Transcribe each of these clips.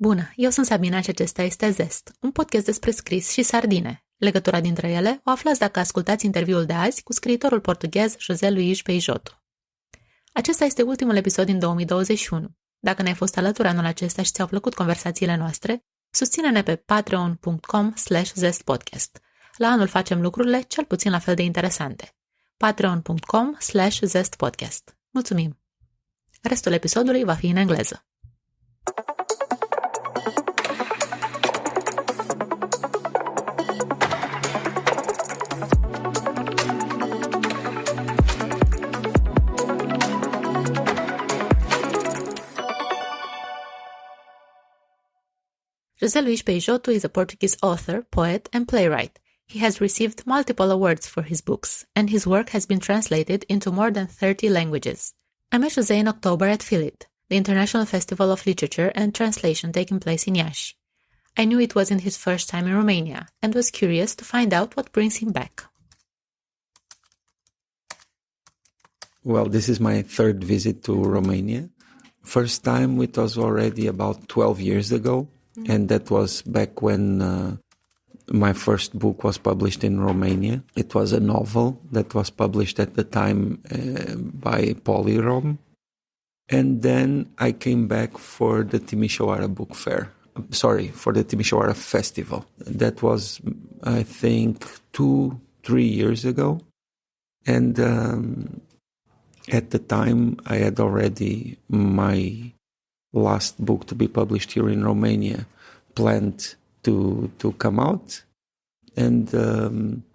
Bună, eu sunt Sabina și acesta este Zest, un podcast despre scris și sardine. Legătura dintre ele o aflați dacă ascultați interviul de azi cu scriitorul portughez José Luís Peixoto. Acesta este ultimul episod din 2021. Dacă ne-ai fost alături anul acesta și ți-au plăcut conversațiile noastre, susține-ne pe patreon.com/zestpodcast. La anul facem lucrurile cel puțin la fel de interesante. patreon.com/zestpodcast. Mulțumim! Restul episodului va fi în engleză. José Luís Peixoto is a Portuguese author, poet, and playwright. He has received multiple awards for his books, and his work has been translated into more than 30 languages. I met José in October at FILIT, the International Festival of Literature and Translation taking place in Iași. I knew it wasn't his first time in Romania, and was curious to find out what brings him back. Well, this is my third visit to Romania. First time it was already about 12 years ago. And that was back when my first book was published in Romania. It was a novel that was published at the time by Polyrom. And then I came back for the Timișoara Book Fair. For the Timișoara Festival. That was, I think, 2-3 years ago. And at the time, I had already my last book to be published here in Romania planned to come out. And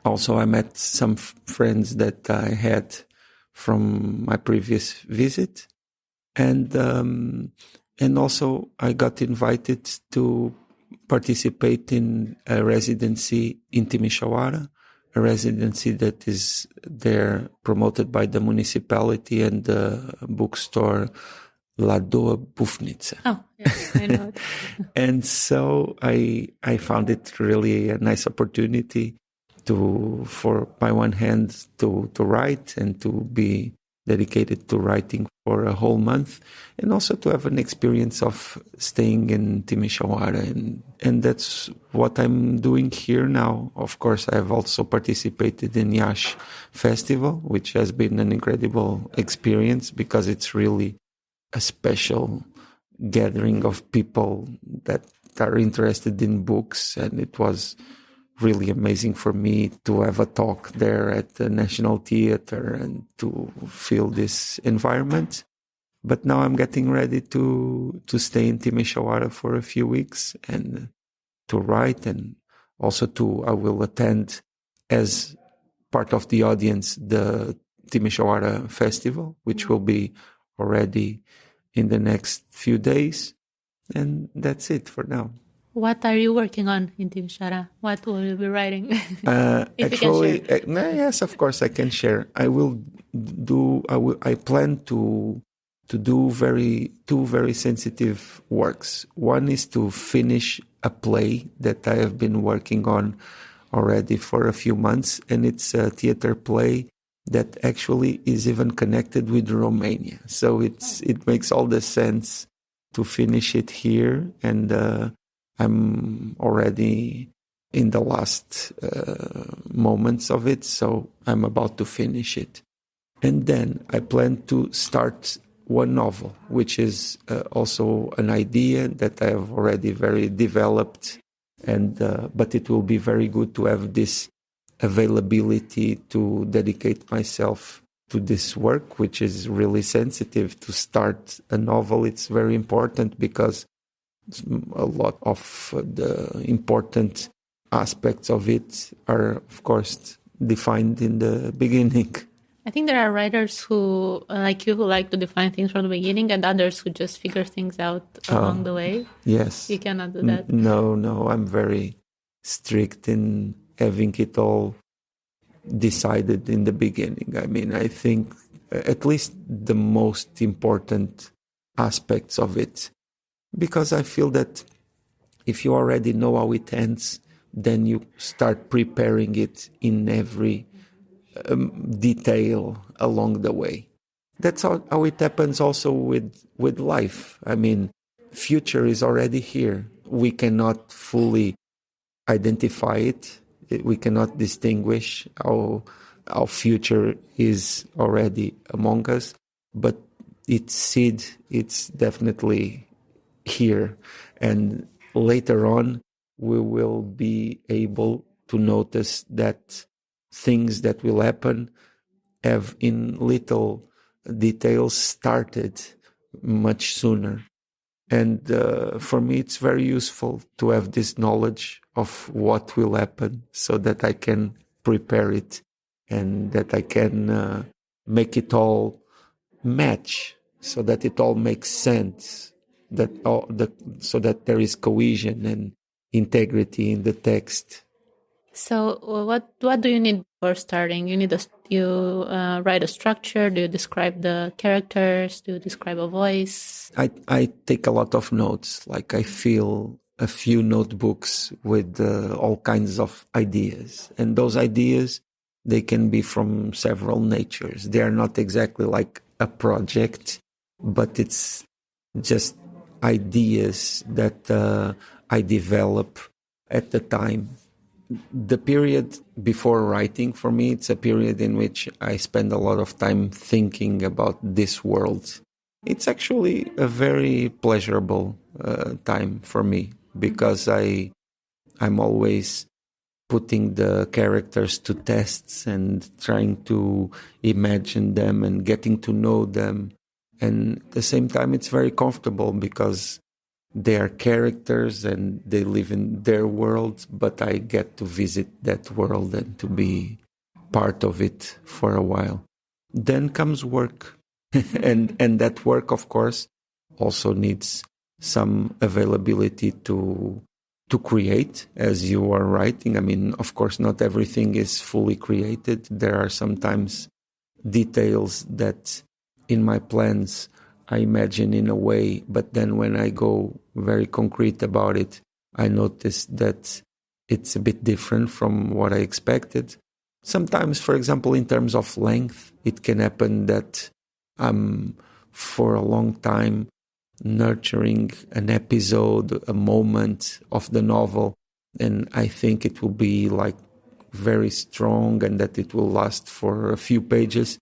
also I met some friends that I had from my previous visit. And also I got invited to participate in a residency in Timișoara, a residency that is there promoted by the municipality and the bookstore La Doua Bufniță. Oh, yes, I know it. And so I found it really a nice opportunity for by one hand to write and to be dedicated to writing for a whole month, and also to have an experience of staying in Timișoara, and that's what I'm doing here now. Of course, I have also participated in Iași Festival, which has been an incredible experience because it's really a special gathering of people that are interested in books, and it was really amazing for me to have a talk there at the National Theatre and to feel this environment. But now I'm getting ready to stay in Timișoara for a few weeks and to write, and also I will attend as part of the audience the Timișoara Festival, which will be already in the next few days. And that's it for now. What are you working on in Timișoara? What will you be writing? Actually, yes, of course I can share. I plan to do two very sensitive works. One is to finish a play that I have been working on already for a few months, and it's a theater play that actually is even connected with Romania. So it makes all the sense to finish it here, and I'm already in the last moments of it, so I'm about to finish it. And then I plan to start one novel, which is also an idea that I have already very developed, but it will be very good to have this availability to dedicate myself to this work, which is really sensitive. To start a novel, it's very important because a lot of the important aspects of it are, of course, defined in the beginning. I think there are writers who, like you, who like to define things from the beginning, and others who just figure things out along the way. Yes. You cannot do that. No, I'm very strict in having it all decided in the beginning. I mean, I think at least the most important aspects of it, because I feel that if you already know how it ends, then you start preparing it in every detail along the way. That's how it happens also with life. I mean, future is already here. We cannot fully identify it. We cannot distinguish how our future is already among us, but its seed, it's definitely here. And later on, we will be able to notice that things that will happen have in little details started much sooner. And for me, it's very useful to have this knowledge of what will happen so that I can prepare it and that I can make it all match so that it all makes sense, so that there is cohesion and integrity in the text. So what do you need for starting? You write a structure? Do you describe the characters? Do you describe a voice? I take a lot of notes. Like I fill a few notebooks with all kinds of ideas. And those ideas, they can be from several natures. They are not exactly like a project, but it's just ideas that I develop at the time. The period before writing, for me, it's a period in which I spend a lot of time thinking about this world. It's actually a very pleasurable time for me because I'm always putting the characters to tests and trying to imagine them and getting to know them. And at the same time, it's very comfortable because they are characters and they live in their world, but I get to visit that world and to be part of it for a while. Then comes work. and that work, of course, also needs some availability to create as you are writing. I mean, of course, not everything is fully created. There are sometimes details that in my plans I imagine in a way, but then when I go very concrete about it, I notice that it's a bit different from what I expected. Sometimes, for example, in terms of length, it can happen that I'm for a long time nurturing an episode, a moment of the novel, and I think it will be like very strong and that it will last for a few pages.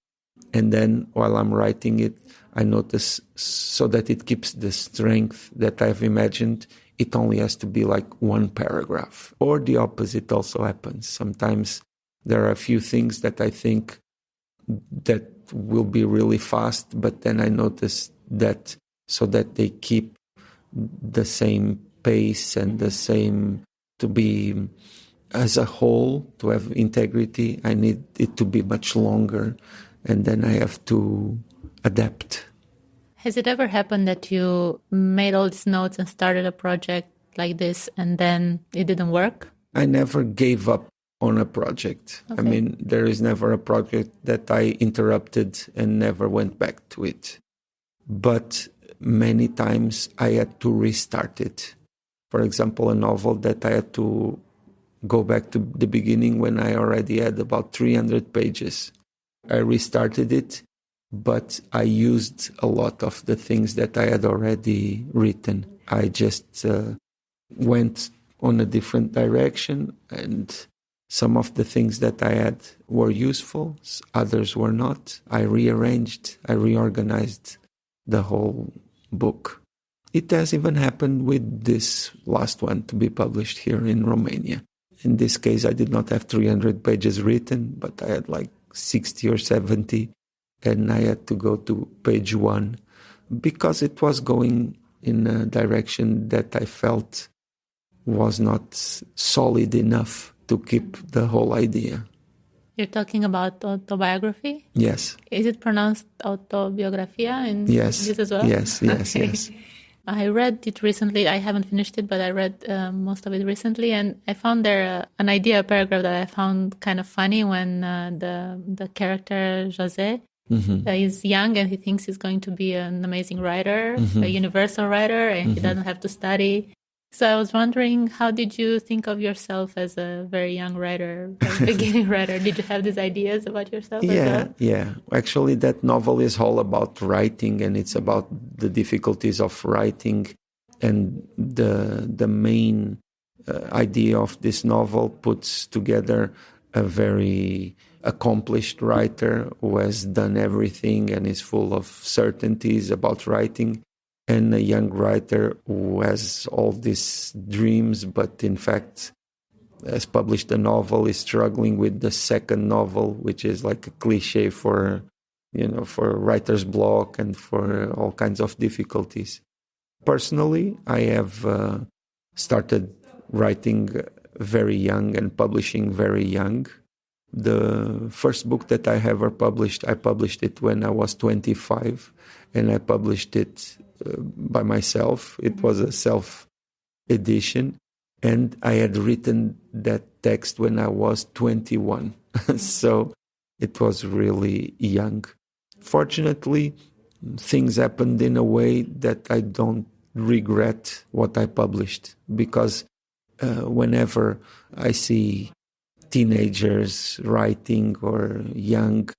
And then while I'm writing it, I notice so that it keeps the strength that I've imagined, it only has to be like one paragraph. Or the opposite also happens. Sometimes there are a few things that I think that will be really fast, but then I notice that so that they keep the same pace and the same, to be as a whole, to have integrity, I need it to be much longer. And then I have to adapt. Has it ever happened that you made all these notes and started a project like this and then it didn't work? I never gave up on a project. Okay. I mean, there is never a project that I interrupted and never went back to it. But many times I had to restart it. For example, a novel that I had to go back to the beginning when I already had about 300 pages. I restarted it, but I used a lot of the things that I had already written. I just went on a different direction, and some of the things that I had were useful, others were not. I rearranged, I reorganized the whole book. It has even happened with this last one to be published here in Romania. In this case, I did not have 300 pages written, but I had like 60 or 70, and I had to go to page 1 because it was going in a direction that I felt was not solid enough to keep the whole idea. You're talking about autobiography? Yes. Is it pronounced autobiografia in yes. this as well? Yes, yes, okay. Yes. I read it recently. I haven't finished it, but I read most of it recently, and I found there an idea, a paragraph that I found kind of funny when the character José is young and he thinks he's going to be an amazing writer, a universal writer, and he doesn't have to study. So I was wondering, how did you think of yourself as a very young writer, a beginning writer? Did you have these ideas about yourself as well? Yeah. Actually, that novel is all about writing, and it's about the difficulties of writing. And the main idea of this novel puts together a very accomplished writer who has done everything and is full of certainties about writing, and a young writer who has all these dreams, but in fact has published a novel, is struggling with the second novel, which is like a cliche for writer's block and for all kinds of difficulties. Personally, I have started writing very young and publishing very young. The first book that I ever published, I published it when I was 25, and I published it by myself. It was a self-edition, and I had written that text when I was 21. So it was really young. Fortunately, things happened in a way that I don't regret what I published, because whenever I see teenagers writing, or young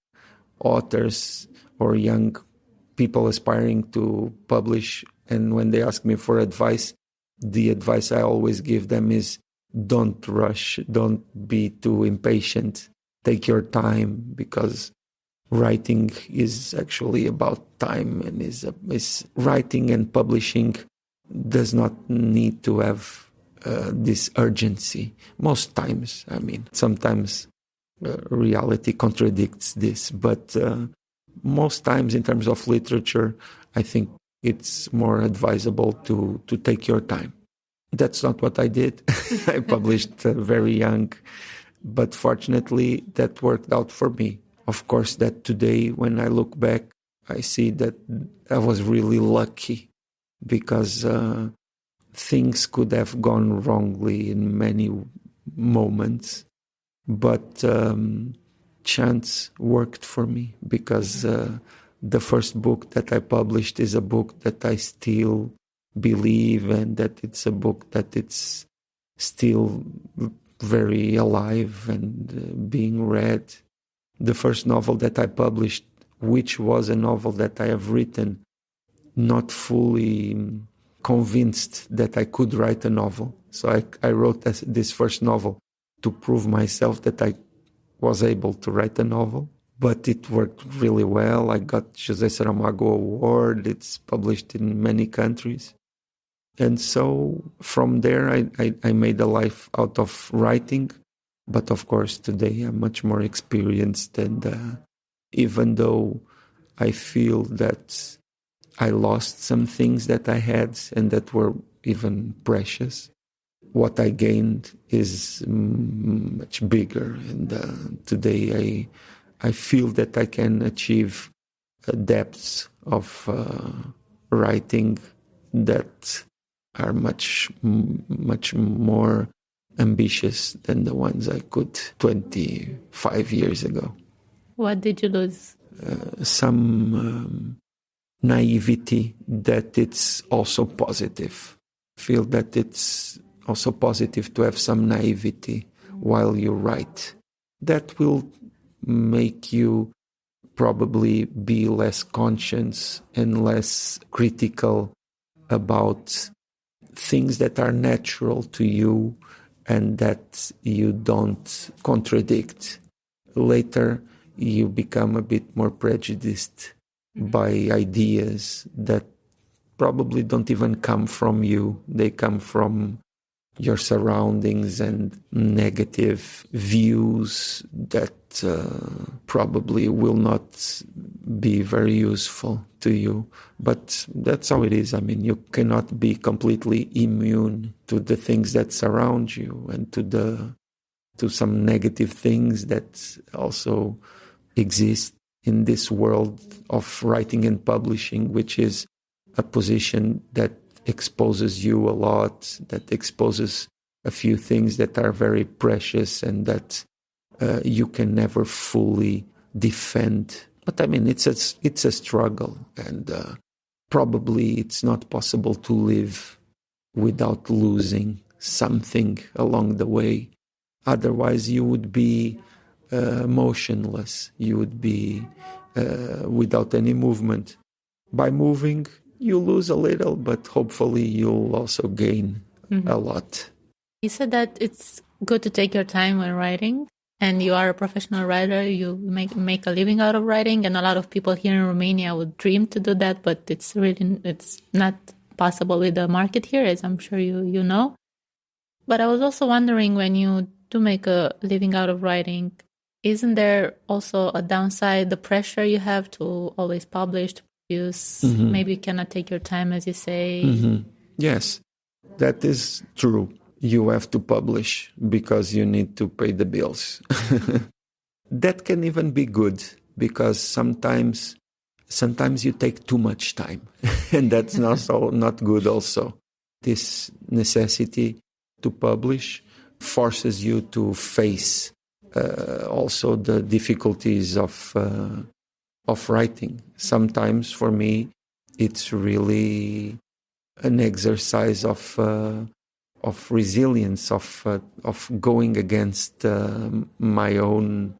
authors, or young people aspiring to publish, and when they ask me for advice, the advice I always give them is, don't rush, don't be too impatient, take your time, because writing is actually about time, and is writing and publishing does not need to have this urgency. Most times, I mean, sometimes reality contradicts this, but most times in terms of literature, I think it's more advisable to take your time. That's not what I did. I published very young, but fortunately that worked out for me. Of course, that today, when I look back, I see that I was really lucky, because things could have gone wrongly in many moments, but chance worked for me, because the first book that I published is a book that I still believe, and that it's a book that it's still very alive and being read. The first novel that I published, which was a novel that I have written not fully convinced that I could write a novel. So I wrote this first novel to prove myself that I was able to write a novel. But it worked really well. I got José Saramago Award. It's published in many countries. And so from there, I made a life out of writing. But of course, today I'm much more experienced. And even though I feel that I lost some things that I had and that were even precious, what I gained is much bigger. And today I feel that I can achieve depths of writing that are much more ambitious than the ones I could 25 years ago. What did you lose? Some naivety, that it's also positive. I feel that it's also positive to have some naivety while you write. That will make you probably be less conscious and less critical about things that are natural to you and that you don't contradict. Later, you become a bit more prejudiced by ideas that probably don't even come from you. They come from your surroundings and negative views that probably will not be very useful to you. But that's how it is. I mean, you cannot be completely immune to the things that surround you and to some negative things that also exist in this world of writing and publishing, which is a position that exposes you a lot, that exposes a few things that are very precious and that you can never fully defend. But I mean, it's a struggle, and probably it's not possible to live without losing something along the way. Otherwise, you would be motionless. You would be without any movement. By moving, you lose a little, but hopefully you'll also gain a lot. You said that it's good to take your time when writing, and you are a professional writer. You make a living out of writing, and a lot of people here in Romania would dream to do that, but it's not possible with the market here, as I'm sure you know. But I was also wondering, when you do make a living out of writing, isn't there also a downside, the pressure you have to always publish, to produce? Maybe you cannot take your time, as you say. Yes, that is true. You have to publish because you need to pay the bills. That can even be good, because sometimes you take too much time, and that's not good also. This necessity to publish forces you to face also the difficulties of writing. Sometimes for me, it's really an exercise of resilience, of going against my own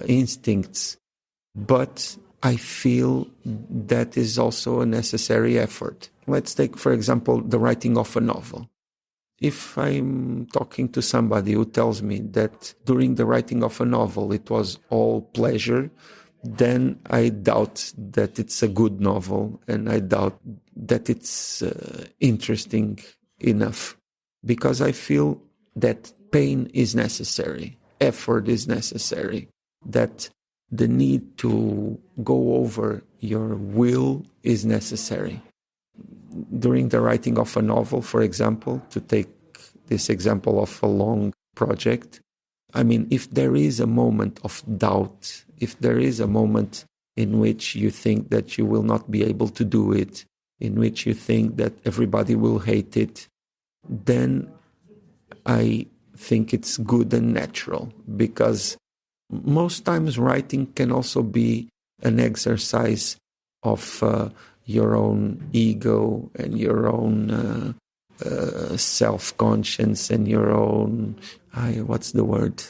instincts. But I feel that is also a necessary effort. Let's take, for example, the writing of a novel. If I'm talking to somebody who tells me that during the writing of a novel it was all pleasure, then I doubt that it's a good novel, and I doubt that it's interesting enough, because I feel that pain is necessary, effort is necessary, that the need to go over your will is necessary. During the writing of a novel, for example, to take this example of a long project, I mean, if there is a moment of doubt, if there is a moment in which you think that you will not be able to do it, in which you think that everybody will hate it, then I think it's good and natural, because most times writing can also be an exercise of your own ego and your own self-conscience and your own, what's the word?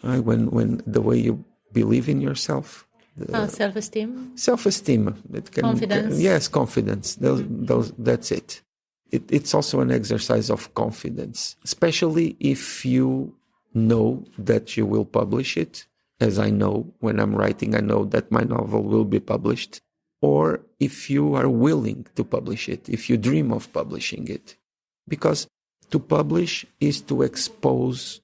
When the way you believe in yourself. Self-esteem? Self-esteem. Confidence? Yes, confidence. That's it. It's also an exercise of confidence, especially if you know that you will publish it. As I know, when I'm writing, I know that my novel will be published. Or if you are willing to publish it, if you dream of publishing it. Because to publish is to expose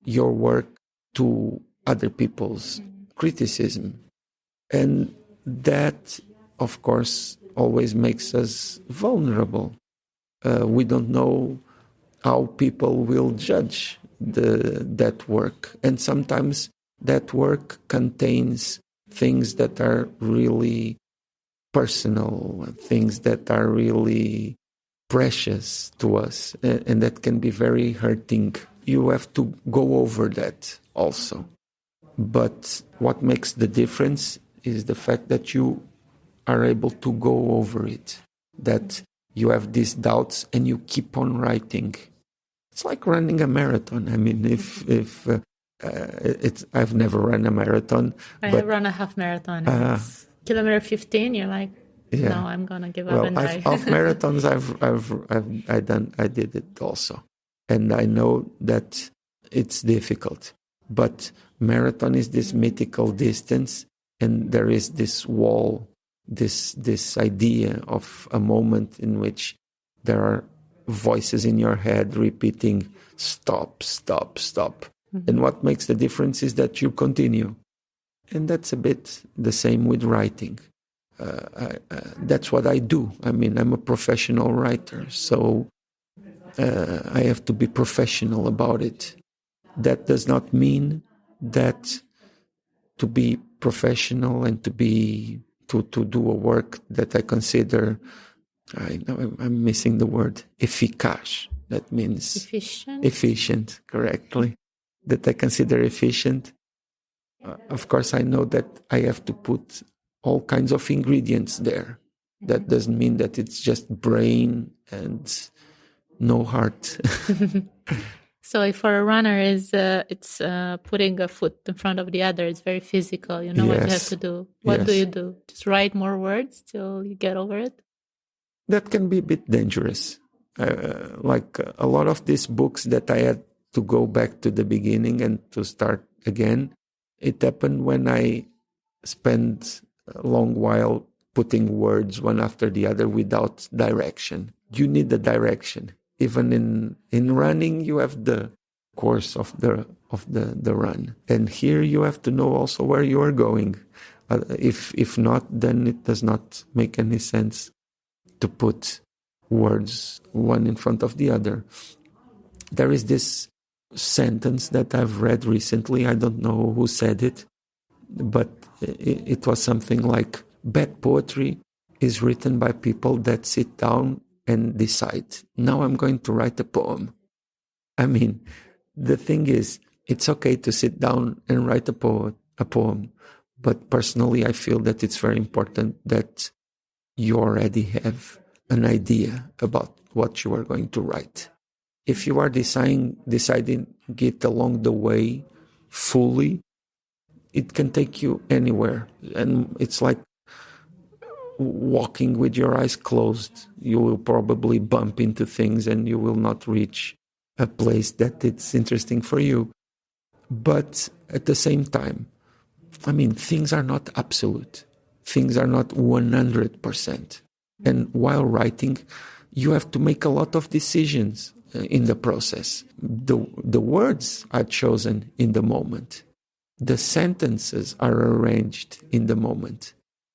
your work to other people's criticism. And that, of course, always makes us vulnerable. We don't know how people will judge that work. And sometimes that work contains things that are really personal, things that are really precious to us, and that can be very hurting. You have to go over that also. But what makes the difference is the fact that you are able to go over it, that you have these doubts and you keep on writing. It's like running a marathon. I mean, I've never run a marathon. I have run a half marathon. It's kilometer 15. You're like, no, I'm gonna give up and die. Half marathons I did it also, and I know that it's difficult. But marathon is this mythical distance, and there is this wall, this idea of a moment in which there are voices in your head repeating, stop, stop, stop. Mm-hmm. And what makes the difference is that you continue. And that's a bit the same with writing. That's what I do. I mean, I'm a professional writer, so I have to be professional about it. That does not mean that to be professional and to do a work that I consider, I'm missing the word, eficaz. That means efficient, correctly. That I consider efficient. Of course, I know that I have to put all kinds of ingredients there. That doesn't mean that it's just brain and no heart. So for a runner, it's putting a foot in front of the other. It's very physical. You know what you have to do. What do you do? Just write more words till you get over it? that can be a bit dangerous. Like a lot of these books that I had to go back to the beginning and to start again, it happened when I spent a long while putting words one after the other without direction. You need the direction. Even in running, you have the course of the run. And here you have to know also where you are going. If not, then it does not make any sense to put words one in front of the other. There is this sentence that I've read recently. I don't know who said it, but it was something like, bad poetry is written by people that sit down and decide, now I'm going to write a poem. I mean, the thing is, it's okay to sit down and write a poem, but personally I feel that it's very important that you already have an idea about what you are going to write. If you are deciding it along the way fully, it can take you anywhere. And it's like walking with your eyes closed. You will probably bump into things and you will not reach a place that it's interesting for you. But at the same time, I mean, things are not absolute. Things are not 100%. And while writing, you have to make a lot of decisions in the process. The words are chosen in the moment. The sentences are arranged in the moment.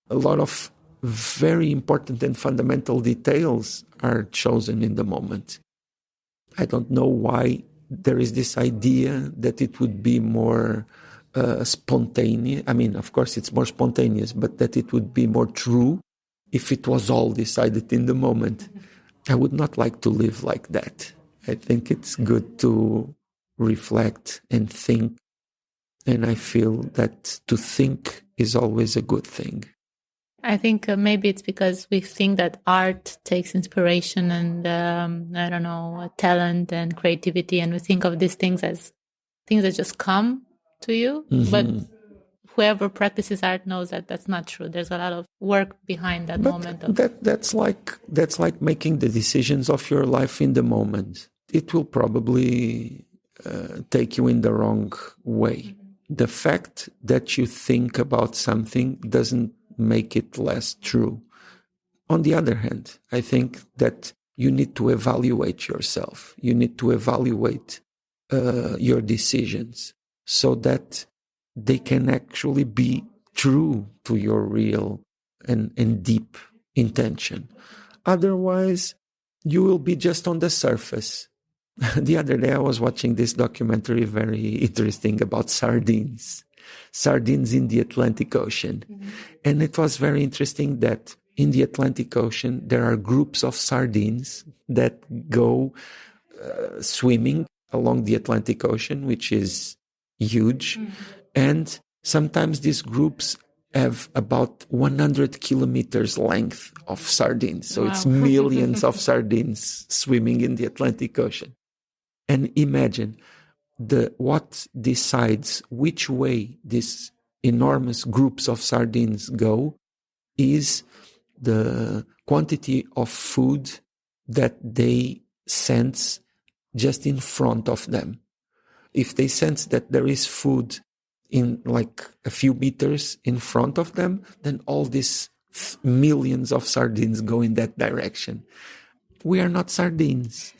A lot of very important and fundamental details are chosen in the moment. I don't know why there is this idea that it would be more spontaneous. I mean, of course, it's more spontaneous, but that it would be more true if it was all decided in the moment. I would not like to live like that. I think it's good to reflect and think. And I feel that to think is always a good thing. I think maybe it's because we think that art takes inspiration and, talent and creativity. And we think of these things as things that just come to you. Mm-hmm. But whoever practices art knows that that's not true. There's a lot of work behind that moment. That's like making the decisions of your life in the moment. It will probably take you in the wrong way. Mm-hmm. The fact that you think about something doesn't make it less true. On the other hand, I think that you need to evaluate yourself. You need to evaluate your decisions so that they can actually be true to your real and deep intention. Otherwise, you will be just on the surface. The other day, I was watching this documentary, very interesting, about sardines in the Atlantic Ocean. Mm-hmm. And it was very interesting that in the Atlantic Ocean, there are groups of sardines that go swimming along the Atlantic Ocean, which is huge. Mm-hmm. And sometimes these groups have about 100 kilometers length of sardines. So wow. It's millions of sardines swimming in the Atlantic Ocean. And imagine what decides which way these enormous groups of sardines go is the quantity of food that they sense just in front of them. If they sense that there is food in like a few meters in front of them, then all these millions of sardines go in that direction. We are not sardines.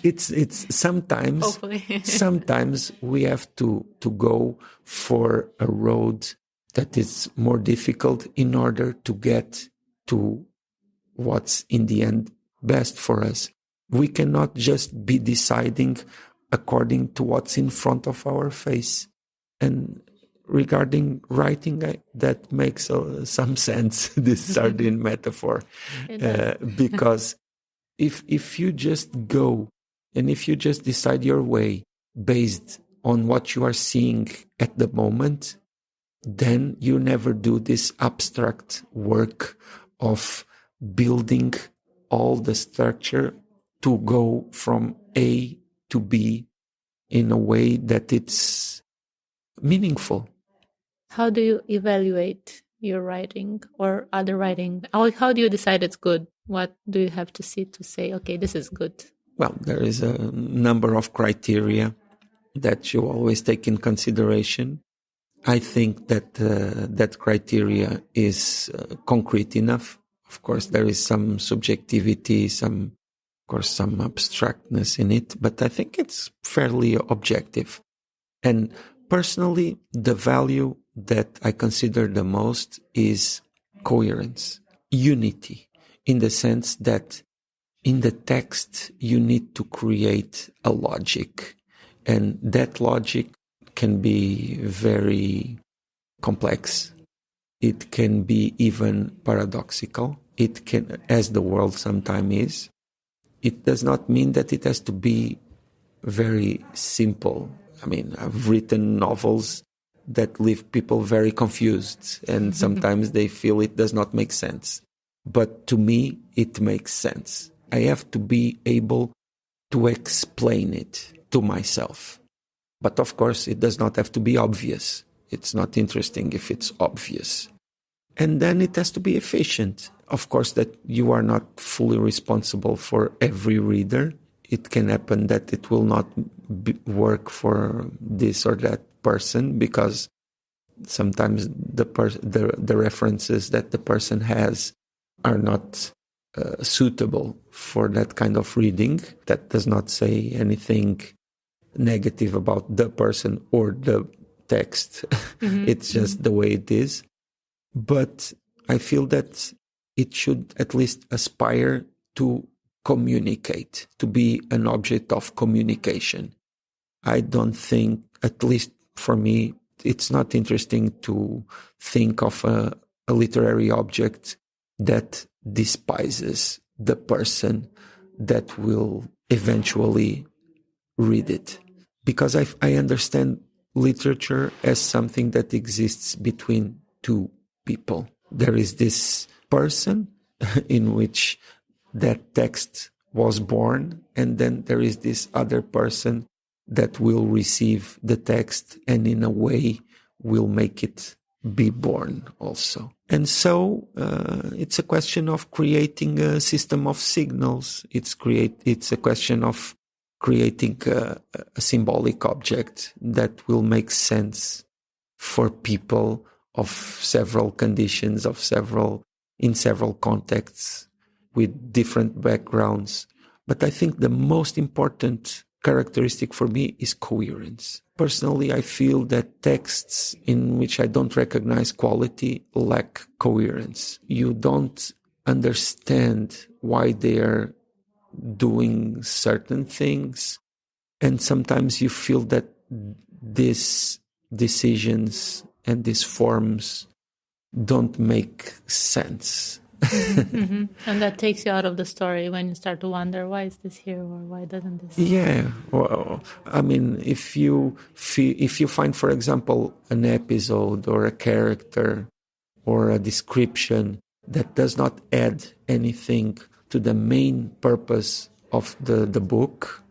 It's sometimes sometimes we have to go for a road that is more difficult in order to get to what's in the end best for us. We cannot just be deciding according to what's in front of our face. And regarding writing, that makes some sense, this sardine metaphor, because if you just go and if you just decide your way based on what you are seeing at the moment, then you never do this abstract work of building all the structure to go from A to B in a way that it's meaningful. How do you evaluate your writing or other writing? How do you decide it's good? What do you have to see to say, okay, this is good? Well, there is a number of criteria that you always take in consideration. I think that that criteria is concrete enough. Of course, there is some subjectivity, some abstractness in it, but I think it's fairly objective. And personally, the value that I consider the most is coherence, unity, in the sense that in the text, you need to create a logic, and that logic can be very complex. It can be even paradoxical. It can, as the world sometimes is. It does not mean that it has to be very simple. I mean, I've written novels that leave people very confused, and sometimes they feel it does not make sense. But to me, it makes sense. I have to be able to explain it to myself. But of course, it does not have to be obvious. It's not interesting if it's obvious. And then it has to be efficient. Of course, that you are not fully responsible for every reader. It can happen that it will not work for this or that person, because sometimes the references that the person has are not suitable for that kind of reading. That does not say anything negative about the person or the text. Mm-hmm. It's just the way it is. But I feel that it should at least aspire to communicate, to be an object of communication. I don't think, at least for me, it's not interesting to think of a literary object that despises the person that will eventually read it. Because I understand literature as something that exists between two people. There is this person in which that text was born, and then there is this other person that will receive the text and in a way will make it be born also. And so it's a question of creating a system of signals. It's a question of creating a symbolic object that will make sense for people of several conditions, in several contexts, with different backgrounds. But I think the most important characteristic for me is coherence. Personally, I feel that texts in which I don't recognize quality lack coherence. You don't understand why they are doing certain things, and sometimes you feel that these decisions and these forms don't make sense. Mm-hmm. And that takes you out of the story when you start to wonder, why is this here, or why doesn't this? Yeah, well, I mean, if you find, for example, an episode or a character or a description that does not add anything to the main purpose of the book,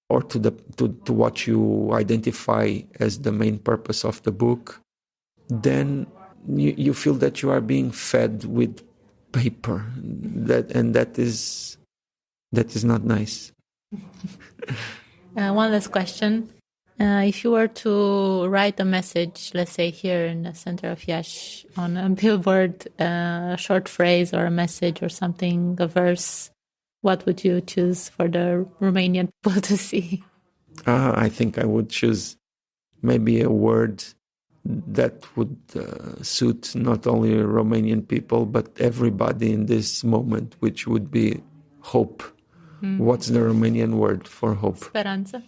or to what you identify as the main purpose of the book, then you feel that you are being fed with paper, that is not nice. One last question. If you were to write a message, let's say here in the center of Iași, on a billboard, a short phrase or a message or something, a verse, what would you choose for the Romanian people to see? I think I would choose maybe a word that would suit not only Romanian people, but everybody in this moment, which would be hope. What's the Romanian word for hope? Speranță.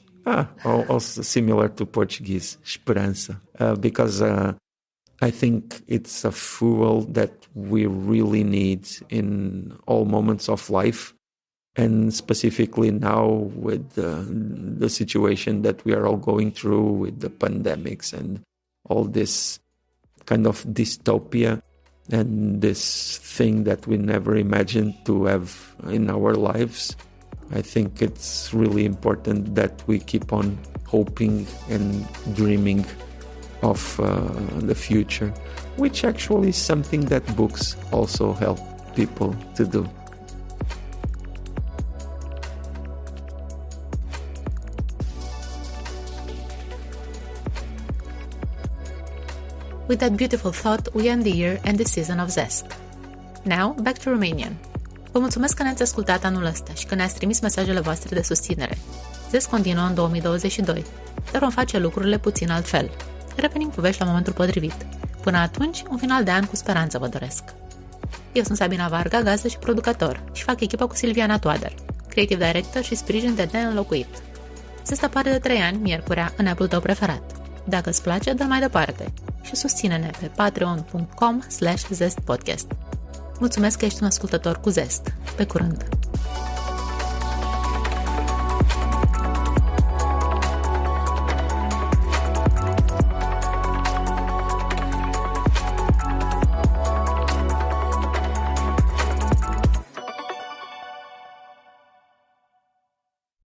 Also similar to Portuguese, esperança. Because I think it's a fuel that we really need in all moments of life, and specifically now with the situation that we are all going through with the pandemics and all this kind of dystopia and this thing that we never imagined to have in our lives. I think it's really important that we keep on hoping and dreaming of the future, which actually is something that books also help people to do. With that beautiful thought, we end the year and the season of Zest. Now, back to Romanian. Vă mulțumesc că ne-ați ascultat anul ăsta și că ne-ați trimis mesajele voastre de susținere. Zest continuă în 2022, dar vom face lucrurile puțin altfel. Revenim cu vești la momentul potrivit. Până atunci, un final de an cu speranță vă doresc. Eu sunt Sabina Varga, gazdă și producător, și fac echipă cu Silviana Toader, creative director și sprijin de neînlocuit. Zest apare de 3 ani, miercurea, în app-ul tău preferat. Dacă îți place, dă mai departe și susține-ne pe patreon.com/zestpodcast. Mulțumesc că ești un ascultător cu Zest. Pe curând!